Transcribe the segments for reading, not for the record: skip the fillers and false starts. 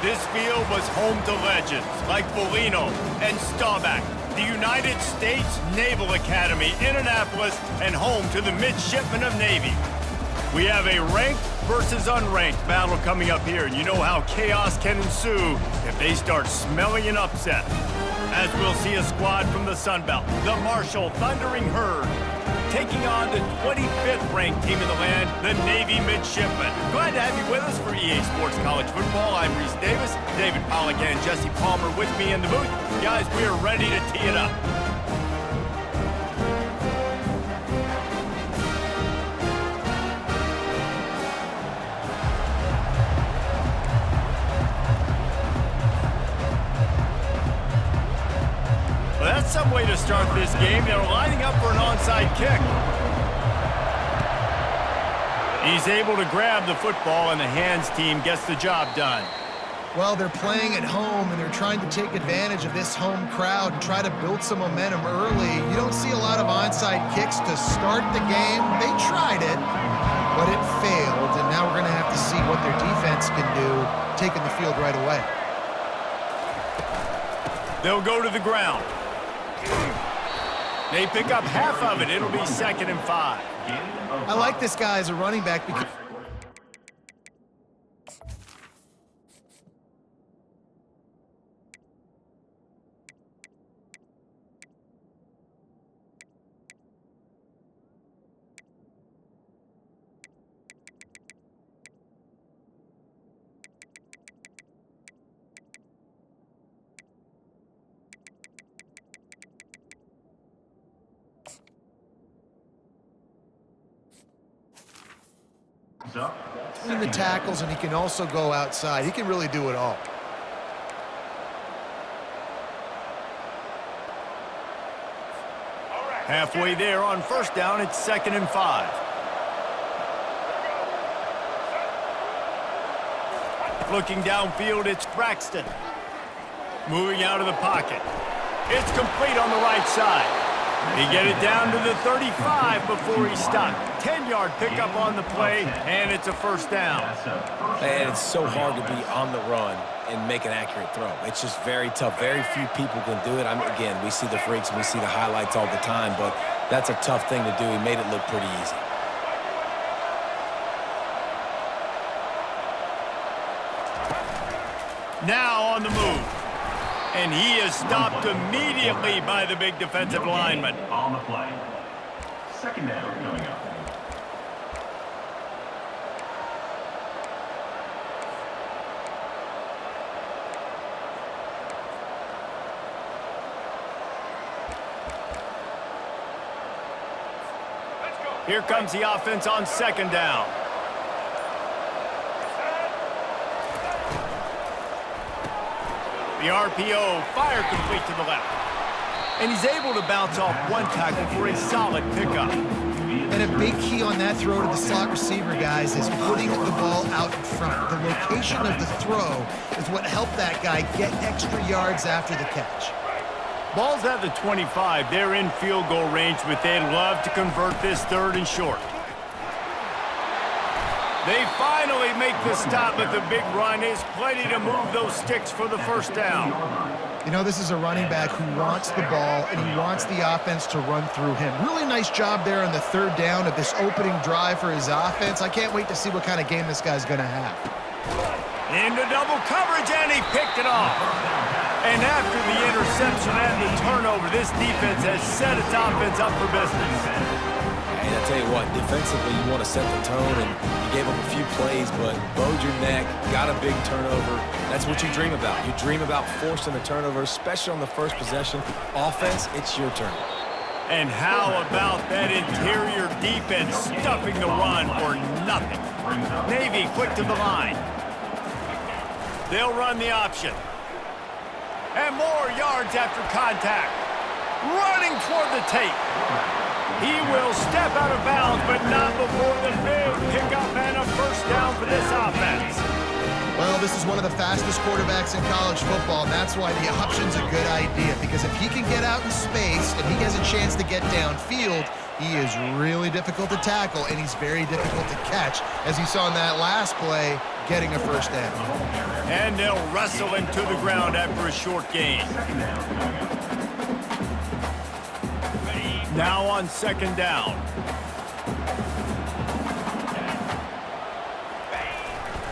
This field was home to legends like Bolino and Staubach, the United States Naval Academy in Annapolis, and home to the Midshipmen of Navy. We have a ranked versus unranked battle coming up here, and you know how chaos can ensue if they start smelling an upset. As we'll see a squad from the Sun Belt, the Marshall Thundering Herd, taking on the 25th ranked team in the land, the Navy Midshipmen. Glad to have you with us for EA Sports College Football. I'm Reese Davis, David Pollack and Jesse Palmer with me in the booth. Guys, we are ready to tee it up. Well, that's some way to start this game. They're lining up for an onside kick. He's able to grab the football, and the hands team gets the job done. Well, they're playing at home, and they're trying to take advantage of this home crowd and try to build some momentum early. You don't see a lot of onside kicks to start the game. They tried it, but it failed, and now we're going to have to see what their defense can do, taking the field right away. They'll go to the ground. They pick up half of it. It'll be 2nd and 5. I like this guy as a running back because in the tackles, and he can also go outside. He can really do it all. Halfway there on 1st down, it's 2nd and 5. Looking downfield, it's Braxton. Moving out of the pocket. It's complete on the right side. He get it down to the 35 before he stopped. 10-yard pickup on the play, and it's a 1st down. And it's so hard to be on the run and make an accurate throw. It's just very tough. Very few people can do it. Again, we see the freaks and we see the highlights all the time, but that's a tough thing to do. He made it look pretty easy. Now on the move. And he is stopped immediately by the big defensive lineman. On the play. 2nd down coming up. Here comes the offense on 2nd down. The RPO, fire complete to the left. And he's able to bounce off one tackle for a solid pickup. And a big key on that throw to the slot receiver, guys, is putting the ball out in front. The location of the throw is what helped that guy get extra yards after the catch. Ball's at the 25. They're in field goal range, but they'd love to convert this 3rd and short. They finally make the stop, but the big run is plenty to move those sticks for the 1st down. You know, this is a running back who wants the ball, and he wants the offense to run through him. Really nice job there on the 3rd down of this opening drive for his offense. I can't wait to see what kind of game this guy's going to have. Into double coverage, and he picked it off. And after the interception and the turnover, this defense has set its offense up for business. And I tell you what, defensively, you want to set the tone, and you gave up a few plays, but bowed your neck, got a big turnover. That's what you dream about. You dream about forcing a turnover, especially on the 1st possession. Offense, it's your turn. And how about that interior defense stuffing the run for nothing? Navy quick to the line. They'll run the option. And more yards after contact. Running toward the tape. He will step out of bounds, but not before the big pickup and a 1st down for this offense. Well, this is one of the fastest quarterbacks in college football, and that's why the option's a good idea, because if he can get out in space and he has a chance to get downfield, he is really difficult to tackle, and he's very difficult to catch. As you saw in that last play, getting a first down. And they'll wrestle him to the ground after a short gain. Now on second down.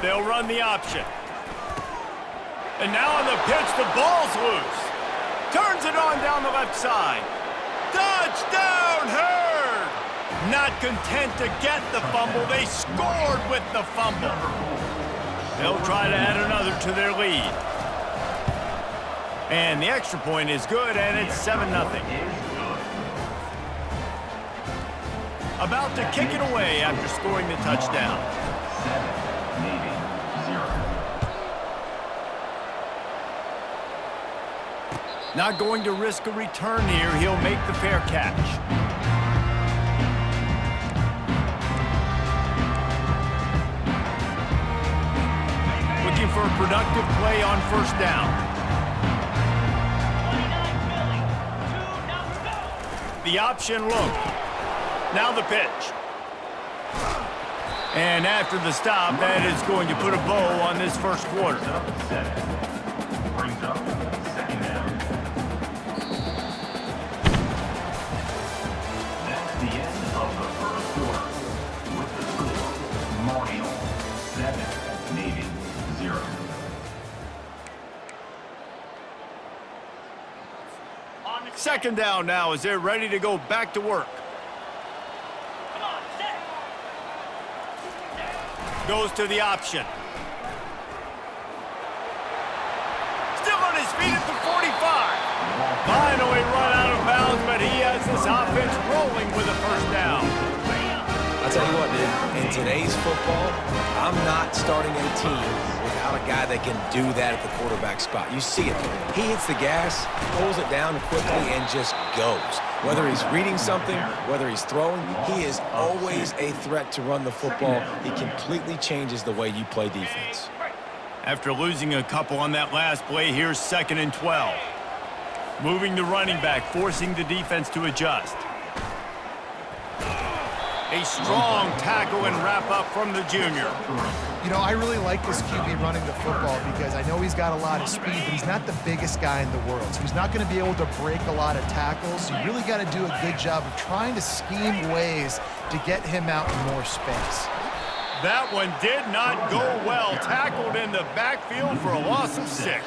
They'll run the option. And now on the pitch, the ball's loose. Turns it on down the left side. Touchdown, Herd! Not content to get the fumble, they scored with the fumble. They'll try to add another to their lead. And the extra point is good, and it's 7-0. About to kick it away after scoring the touchdown. 7, Navy, 0. Not going to risk a return here. He'll make the fair catch. Looking for a productive play on first down. The option look. Now the pitch. And after the stop, that is going to put a bow on this first quarter. Brings up second down. That's the end of the first quarter. With the score, Marshall 7, Navy 0. Second down now as they're ready to go back to work. Goes to the option. Still on his feet at the 45. Finally run out of bounds, but he has this offense rolling with a first down. I'll tell you what, dude, in today's football, I'm not starting a team without a guy that can do that at the quarterback spot. You see it. He hits the gas, pulls it down quickly, and just goes. Whether he's reading something, whether he's throwing, he is always a threat to run the football. He completely changes the way you play defense. After losing a couple on that last play, here's 2nd and 12. Moving the running back, forcing the defense to adjust. A strong tackle and wrap up from the junior. You know, I really like this QB running the football because I know he's got a lot of speed, but he's not the biggest guy in the world. So he's not going to be able to break a lot of tackles. So you really got to do a good job of trying to scheme ways to get him out in more space. That one did not go well. Tackled in the backfield for a loss of 6.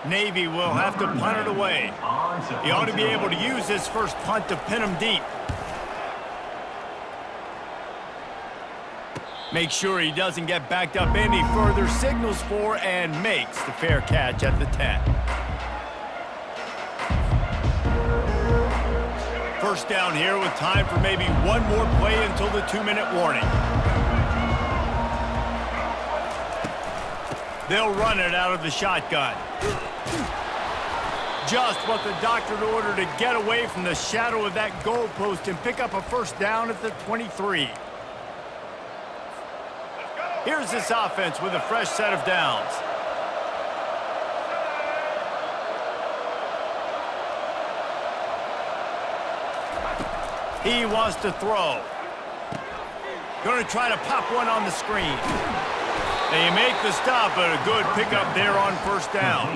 Navy will have to punt it away. He ought to be able to use this first punt to pin him deep. Make sure he doesn't get backed up any further, signals for and makes the fair catch at the 10. First down here with time for maybe one more play until the 2-minute warning. They'll run it out of the shotgun. Just what the doctor ordered to get away from the shadow of that goalpost and pick up a first down at the 23. Here's this offense with a fresh set of downs. He wants to throw. Going to try to pop one on the screen. They make the stop, but a good pickup there on first down.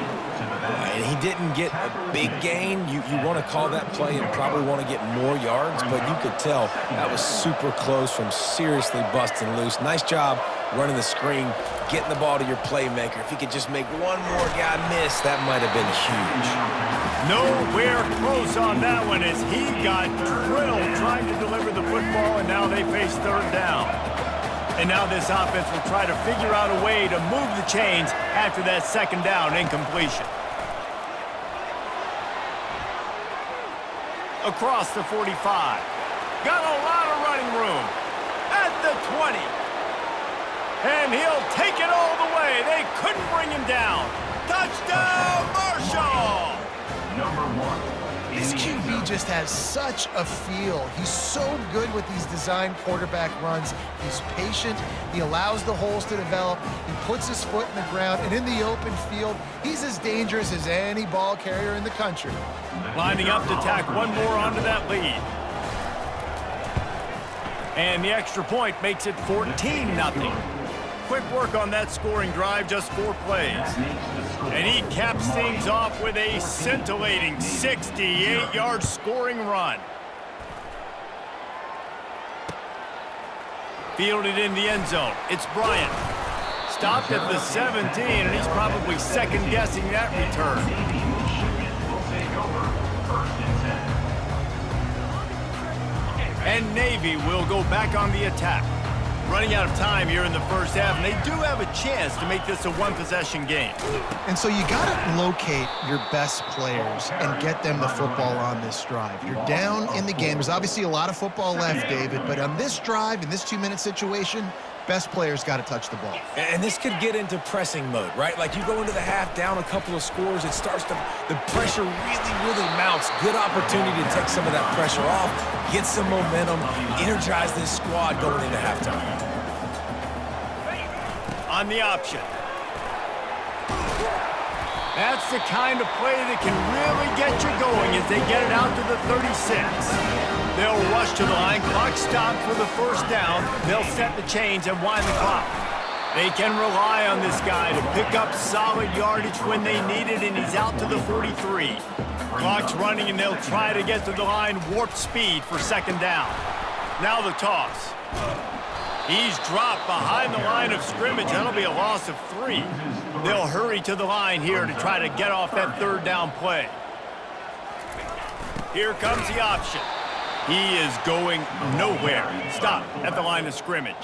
And he didn't get a big gain. You want to call that play and probably want to get more yards, but you could tell that was super close from seriously busting loose. Nice job running the screen, getting the ball to your playmaker. If he could just make one more guy miss, that might have been huge. Nowhere close on that one as he got drilled trying to deliver the football, and now they face third down. And now this offense will try to figure out a way to move the chains after that second down incompletion. Across the 45. Got a lot of running room. At the 20. And he'll take it all the way. They couldn't bring him down. Touchdown, Marshall! Number 1. This QB just has such a feel. He's so good with these design quarterback runs. He's patient. He allows the holes to develop. He puts his foot in the ground. And in the open field, he's as dangerous as any ball carrier in the country. Lining up to tack one more onto that lead. And the extra point makes it 14-0. Quick work on that scoring drive, just 4 plays. And he caps things off with a scintillating 68-yard scoring run. Fielded in the end zone. It's Bryant. Stopped at the 17, and he's probably second-guessing that return. And Navy will go back on the attack. Running out of time here in the first half, and they do have a chance to make this a one-possession game. And so you got to locate your best players and get them the football on this drive. You're down in the game. There's obviously a lot of football left, David, but on this drive, in this 2-minute situation, best players got to touch the ball. And this could get into pressing mode, right? Like you go into the half down a couple of scores, it starts to, the pressure really mounts. Good opportunity to take some of that pressure off, get some momentum, energize this squad going into halftime. On the option. That's the kind of play that can really get you going as they get it out to the 36. They'll rush to the line. Clock stopped for the first down. They'll set the chains and wind the clock. They can rely on this guy to pick up solid yardage when they need it, and he's out to the 43. Clock's running, and they'll try to get to the line warp speed for second down. Now the toss. He's dropped behind the line of scrimmage. That'll be a loss of 3. They'll hurry to the line here to try to get off that third down play. Here comes the option. He is going nowhere. Stop at the line of scrimmage.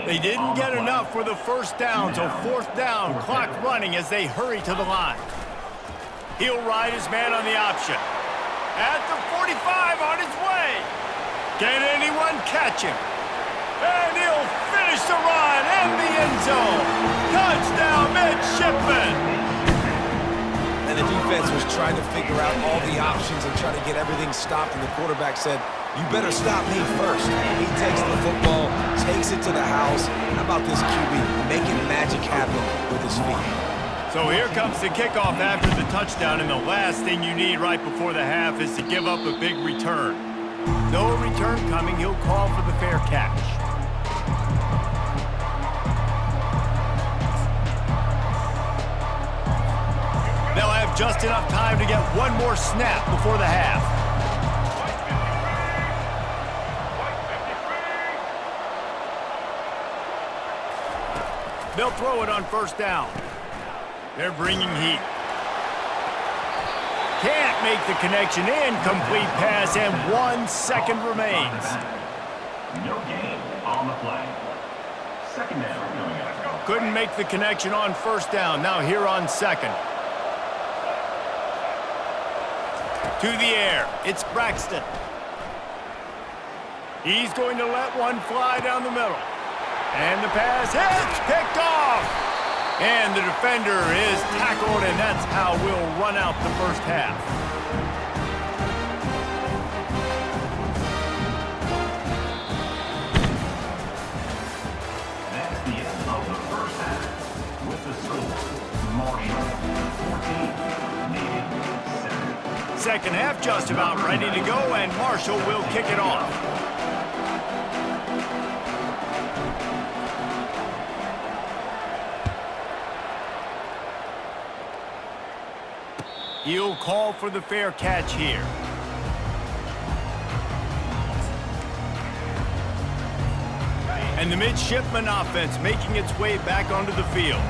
They didn't get enough for the first down, so fourth down, clock running as they hurry to the line. He'll ride his man on the option. At the 45 on his way. Can anyone catch him? And he'll finish the run in the end zone. Touchdown, Midshipman. And the defense was trying to figure out all the options and trying to get everything stopped, and the quarterback said, you better stop me first. He takes the football, takes it to the house. How about this QB making magic happen with his feet? So here comes the kickoff after the touchdown, and the last thing you need right before the half is to give up a big return. No return coming, he'll call for the fair catch. They'll have just enough time to get one more snap before the half. They'll throw it on first down. They're bringing heat. Can't make the connection. Incomplete pass, and 1 second remains. No gain on the play. Second down coming up. Couldn't make the connection on first down. Now here on second. To the air, it's Braxton. He's going to let one fly down the middle. And the pass is picked off. And the defender is tackled, and that's how we'll run out the first half. That's the end of the first half. With the score, Marshall 14, Navy 7. Second half just about ready to go, and Marshall will kick it off. He'll call for the fair catch here. And the midshipman offense making its way back onto the field.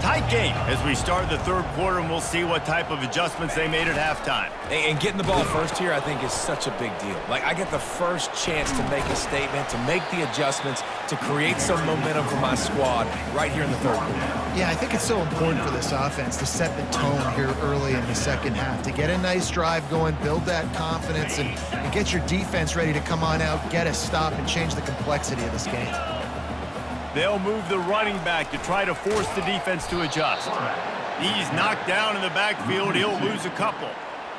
Tight game as we start the third quarter, and we'll see what type of adjustments they made at halftime. And getting the ball first here, I think, is such a big deal. Like, I get the first chance to make a statement, to make the adjustments, to create some momentum for my squad right here in the third quarter. Yeah, I think it's so important for this offense to set the tone here early in the second half, to get a nice drive going, build that confidence, and get your defense ready to come on out, get a stop, and change the complexity of this game. They'll move the running back to try to force the defense to adjust. He's knocked down in the backfield. He'll lose a couple.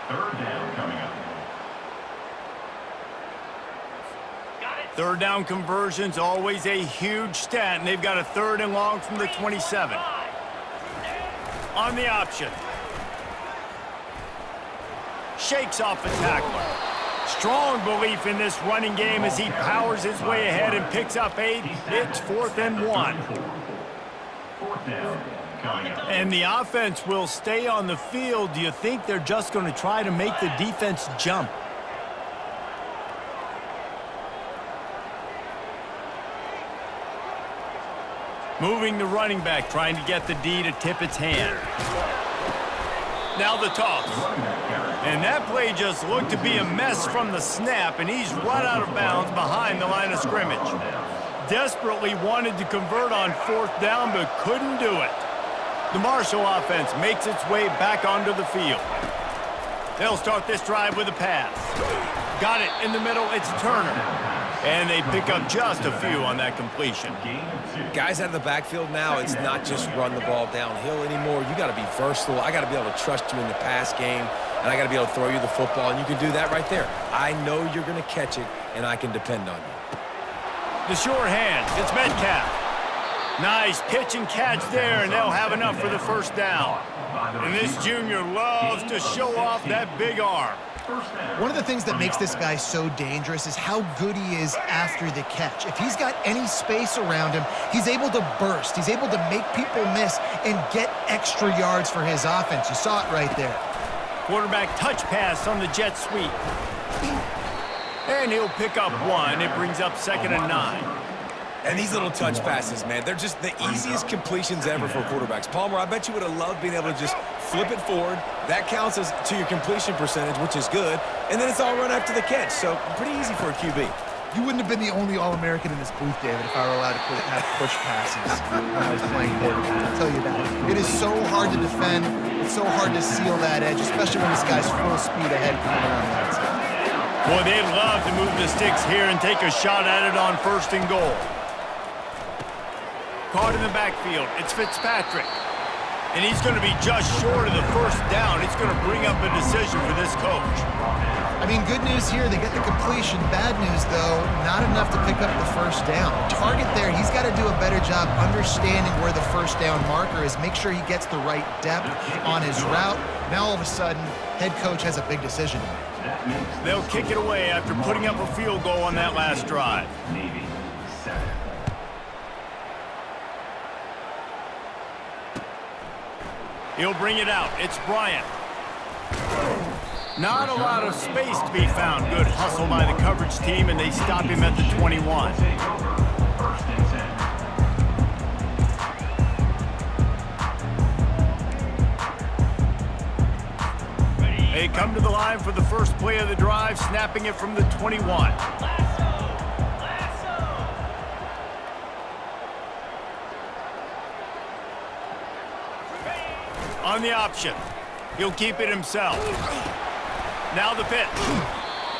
Third down coming up. Third down conversions, always a huge stat, and they've got a 3rd and long from the 27. On the option. Shakes off the tackler. Strong belief in this running game as he powers his way ahead and picks up 8. It's 4th and 1. Fourth down coming up. And the offense will stay on the field. Do you think they're just going to try to make the defense jump? Moving the running back, trying to get the D to tip its hand. Now the toss. And that play just looked to be a mess from the snap, and he's run out of bounds behind the line of scrimmage. Desperately wanted to convert on fourth down, but couldn't do it. The Marshall offense makes its way back onto the field. They'll start this drive with a pass. Got it in the middle, it's Turner. And they pick up just a few on that completion. Guys out of the backfield now, it's not just run the ball downhill anymore. You got to be versatile. I got to be able to trust you in the pass game, and I got to be able to throw you the football, and you can do that right there. I know you're going to catch it, and I can depend on you. The sure hands, it's Metcalf. Nice pitch and catch there, and they'll have enough for the first down. And this junior loves to show off that big arm. One of the things that makes this guy so dangerous is how good he is after the catch. If he's got any space around him, he's able to burst. He's able to make people miss and get extra yards for his offense. You saw it right there. Quarterback touch pass on the jet sweep. And he'll pick up one. It brings up 2nd and 9. And these little touch passes, man, they're just the easiest completions ever for quarterbacks. Palmer, I bet you would have loved being able to just flip it forward. That counts as to your completion percentage, which is good. And then it's all run after the catch. So pretty easy for a QB. You wouldn't have been the only All-American in this booth, David, if I were allowed to have push passes when I was playing quarterback. I'll tell you that. It is so hard to defend. It's so hard to seal that edge, especially when this guy's full speed ahead coming around that side. Boy, they'd love to move the sticks here and take a shot at it on 1st and goal. Caught in the backfield, it's Fitzpatrick. And he's going to be just short of the first down. It's going to bring up a decision for this coach. I mean, good news here, they get the completion. Bad news, though, not enough to pick up the first down. Target there, he's got to do a better job understanding where the first down marker is, make sure he gets the right depth on his route. Now, all of a sudden, head coach has a big decision to make. They'll kick it away after putting up a field goal on that last drive. Navy 7. He'll bring it out. It's Bryant. Not a lot of space to be found. Good hustle by the coverage team, and they stop him at the 21. They come to the line for the first play of the drive, snapping it from the 21. On the option. He'll keep it himself. Now the pitch.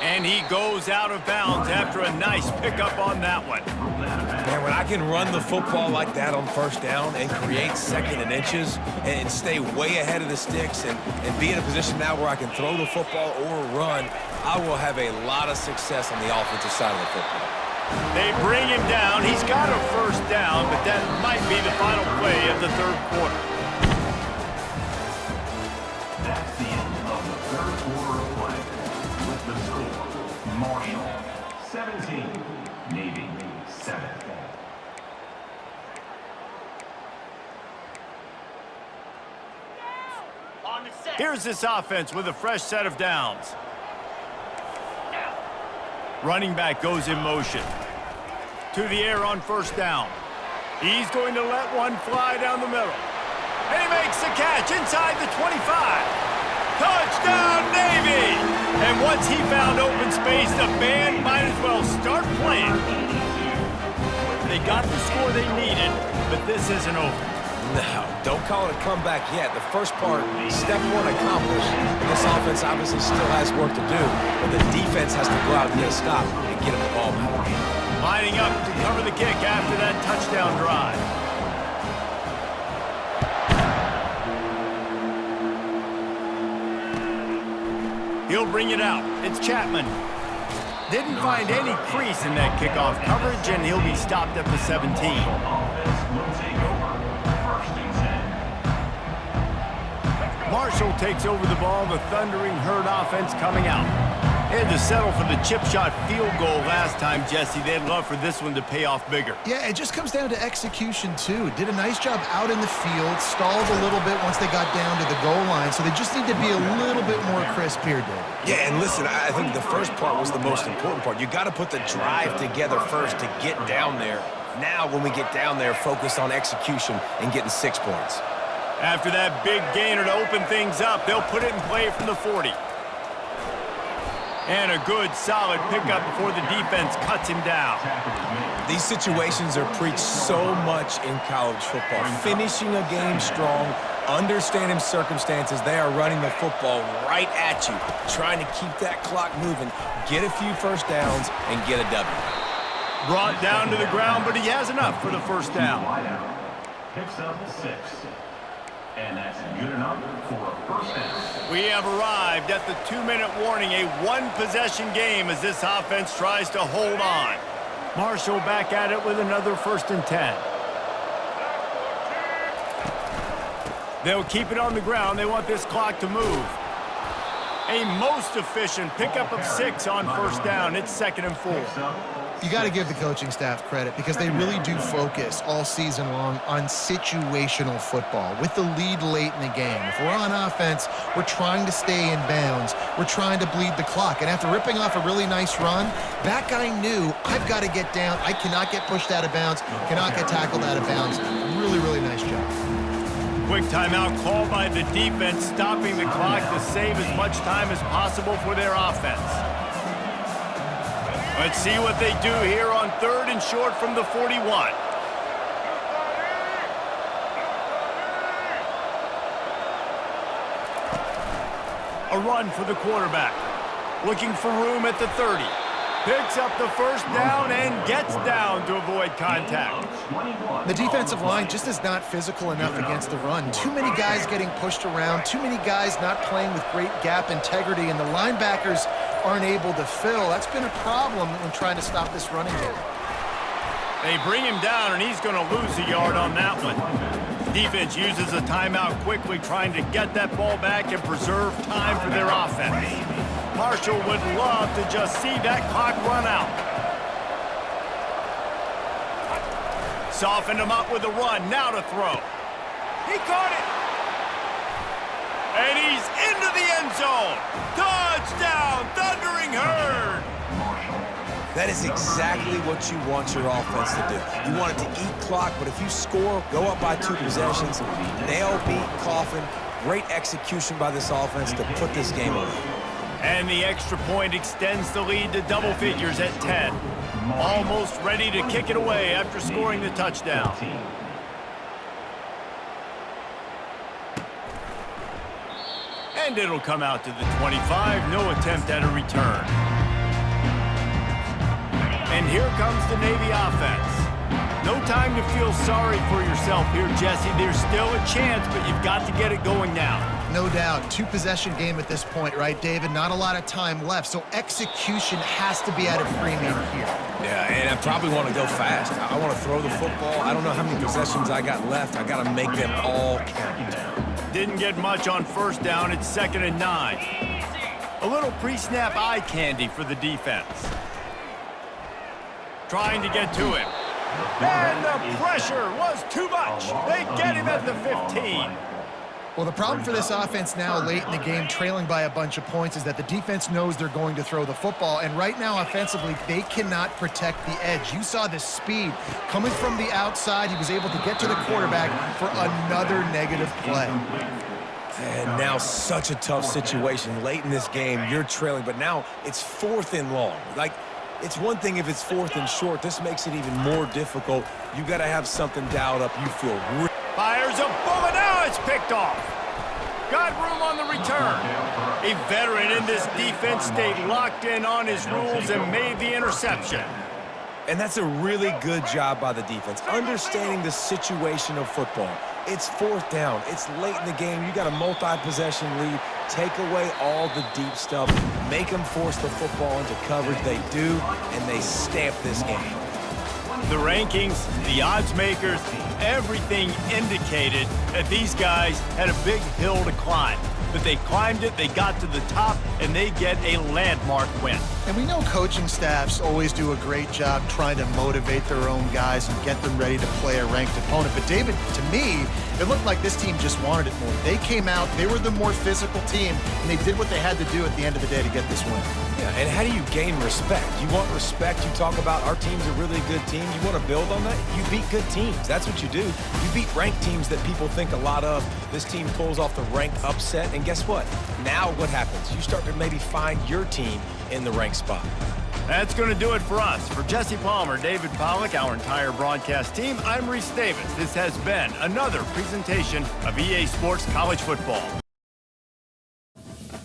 And he goes out of bounds after a nice pickup on that one. Man, when I can run the football like that on first down and create 2nd and inches and stay way ahead of the sticks and be in a position now where I can throw the football or run, I will have a lot of success on the offensive side of the football. They bring him down. He's got a first down, but that might be the final play of the 3rd quarter. That's the end of the 3rd quarter of play. With the score, Marshall 17, Navy 7. Here's this offense with a fresh set of downs. Running back goes in motion. To the air on first down. He's going to let one fly down the middle. And he makes the catch inside the 25. Touchdown, Navy! And once he found open space, the band might as well start playing. They got the score they needed, but this isn't over. No, don't call it a comeback yet. The first part, step 1 accomplished. This offense obviously still has work to do, but the defense has to go out and get a stop and get him the ball back. Lining up to cover the kick after that touchdown drive. He'll bring it out. It's Chapman. Didn't find any crease in that kickoff coverage, and he'll be stopped at the 17. Marshall takes over the ball. The Thundering Herd offense coming out. They had to settle for the chip shot field goal last time, Jesse. They'd love for this one to pay off bigger. Yeah, it just comes down to execution, too. Did a nice job out in the field, stalled a little bit once they got down to the goal line, so they just need to be a little bit more crisp here, Dave. Yeah, and listen, I think the first part was the most important part. You got to put the drive together first to get down there. Now, when we get down there, focus on execution and getting 6 points. After that big gainer to open things up, they'll put it in play from the 40. And a good, solid pickup before the defense cuts him down. These situations are preached so much in college football. Finishing a game strong, understanding circumstances. They are running the football right at you, trying to keep that clock moving, get a few first downs, and get a W. Brought down to the ground, but he has enough for the first down. Picks up 6. And that's good enough for a first down. We have arrived at the 2-minute warning, a one-possession game as this offense tries to hold on. Marshall back at it with another 1st and 10. They'll keep it on the ground. They want this clock to move. A most efficient pickup of 6 on first down. It's 2nd and 4. You got to give the coaching staff credit because they really do focus all season long on situational football with the lead late in the game. If we're on offense, we're trying to stay in bounds. We're trying to bleed the clock. And after ripping off a really nice run, that guy knew, I've got to get down. I cannot get pushed out of bounds, cannot get tackled out of bounds. Really, really nice job. Quick timeout called by the defense, stopping the clock to save as much time as possible for their offense. Let's see what they do here on 3rd and short from the 41. A run for the quarterback. Looking for room at the 30. Picks up the first down and gets down to avoid contact. The defensive line just is not physical enough against the run. Too many guys getting pushed around, too many guys not playing with great gap integrity, and the linebackers aren't able to fill. That's been a problem when trying to stop this running game. They bring him down, and he's going to lose a yard on that one. Defense uses a timeout quickly, trying to get that ball back and preserve time for their offense. Marshall would love to just see that clock run out. Softened him up with a run, now to throw. He caught it. And he's into the end zone. Touchdown, Thundering Herd. That is exactly what you want your offense to do. You want it to eat clock, but if you score, go up by 2 possessions, nail, beat, coffin, great execution by this offense to put this game away. And the extra point extends the lead to double figures at 10. Almost ready to kick it away after scoring the touchdown. And it'll come out to the 25. No attempt at a return. And here comes the Navy offense. No time to feel sorry for yourself here, Jesse. There's still a chance, but you've got to get it going now. No doubt. 2-possession game at this point, right, David? Not a lot of time left, so execution has to be at a premium here. Yeah, and I probably want to go fast. I want to throw the football. I don't know how many possessions I got left. I got to make them all count. Didn't get much on first down. It's 2nd and 9. A little pre-snap eye candy for the defense. Trying to get to him. And the pressure was too much. They get him at the 15. Well, the problem for this offense now late in the game, trailing by a bunch of points, is that the defense knows they're going to throw the football. And right now, offensively, they cannot protect the edge. You saw the speed coming from the outside. He was able to get to the quarterback for another negative play. And now such a tough situation. Late in this game, you're trailing, but now it's 4th and long. Like, it's one thing if it's 4th and short. This makes it even more difficult. You got to have something dialed up. You feel real. Fires a bullet. Now it's picked off. Got room on the return. A veteran in this defense stayed locked in on his rules and made the interception. And that's a really good job by the defense, understanding the situation of football. It's 4th down. It's late in the game. You got a multi-possession lead. Take away all the deep stuff. Make them force the football into coverage. They do, and they stamp this game. The rankings, the odds makers, everything indicated that these guys had a big hill to climb. But they climbed it, they got to the top, and they get a landmark win. And we know coaching staffs always do a great job trying to motivate their own guys and get them ready to play a ranked opponent. But David, to me, it looked like this team just wanted it more. They came out, they were the more physical team, and they did what they had to do at the end of the day to get this win. Yeah, and how do you gain respect? You want respect, you talk about our team's a really good team. You want to build on that? You beat good teams. That's what you do. You beat ranked teams that people think a lot of. This team pulls off the ranked upset, and guess what? Now what happens? You start to maybe find your team in the ranked spot. That's going to do it for us. For Jesse Palmer, David Pollack, our entire broadcast team, I'm Reese Davis. This has been another presentation of EA Sports College Football.